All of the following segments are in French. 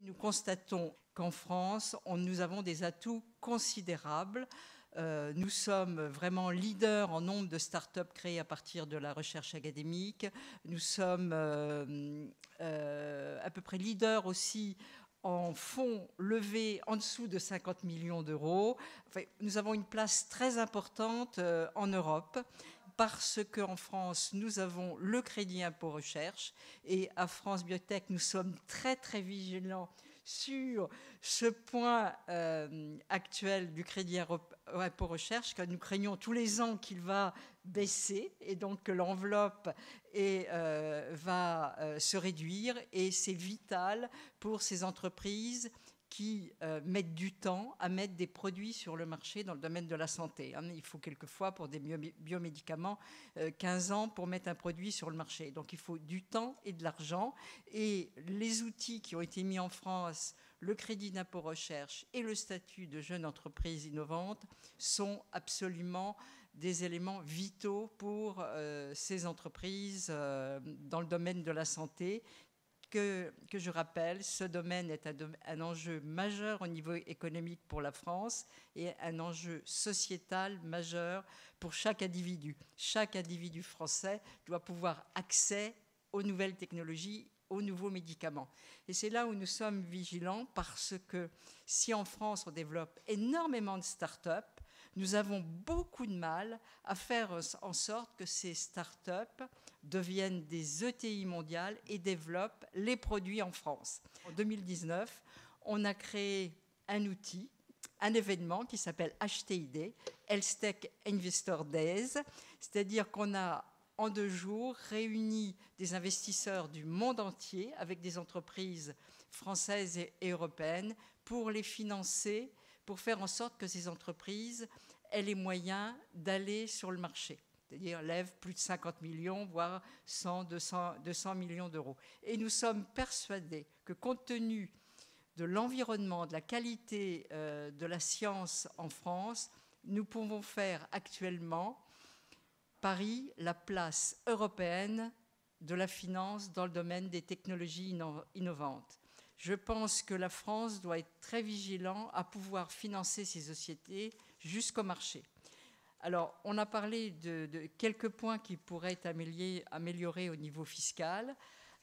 Nous constatons qu'en France, nous avons des atouts considérables. Nous sommes vraiment leaders en nombre de start-up créées à partir de la recherche académique. Nous sommes à peu près leaders aussi en fonds levés en dessous de 50 millions d'euros. Enfin, nous avons une place très importante en Europe parce qu'en France, nous avons le crédit impôt recherche et à France Biotech, nous sommes très, très vigilants sur ce point actuel du crédit impôt recherche, car nous craignons tous les ans qu'il va baisser et donc que l'enveloppe va se réduire. Et c'est vital pour ces entreprises qui mettent du temps à mettre des produits sur le marché dans le domaine de la santé. Il faut quelquefois, pour des biomédicaments, 15 ans pour mettre un produit sur le marché. Donc il faut du temps et de l'argent. Et les outils qui ont été mis en France, le crédit d'impôt recherche et le statut de jeune entreprise innovante, sont absolument des éléments vitaux pour ces entreprises dans le domaine de la santé. Que je rappelle, ce domaine est un enjeu majeur au niveau économique pour la France et un enjeu sociétal majeur pour chaque individu. Chaque individu français doit pouvoir accès aux nouvelles technologies, aux nouveaux médicaments. Et c'est là où nous sommes vigilants parce que si en France on développe énormément de start-up, nous avons beaucoup de mal à faire en sorte que ces start-up deviennent des ETI mondiales et développent les produits en France. En 2019, on a créé un outil, un événement qui s'appelle HTID, Health Tech Investor Days, c'est-à-dire qu'on a en 2 jours réuni des investisseurs du monde entier avec des entreprises françaises et européennes pour les financer, pour faire en sorte que ces entreprises aient les moyens d'aller sur le marché. C'est-à-dire lèvent plus de 50 millions, voire 100, 200 millions d'euros. Et nous sommes persuadés que compte tenu de l'environnement, de la qualité de la science en France, nous pouvons faire actuellement Paris la place européenne de la finance dans le domaine des technologies innovantes. Je pense que la France doit être très vigilante à pouvoir financer ces sociétés jusqu'au marché. Alors, on a parlé de quelques points qui pourraient être améliorés au niveau fiscal.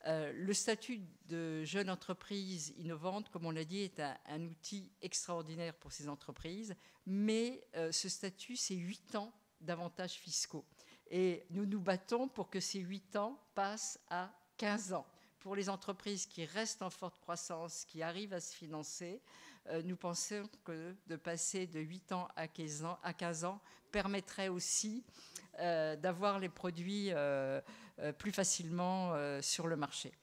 Le statut de jeune entreprise innovante, comme on l'a dit, est un outil extraordinaire pour ces entreprises, mais ce statut, c'est 8 ans d'avantages fiscaux. Et nous nous battons pour que ces 8 ans passent à 15 ans. Pour les entreprises qui restent en forte croissance, qui arrivent à se financer, nous pensons que de passer de 8 ans à 15 ans permettrait aussi d'avoir les produits plus facilement sur le marché.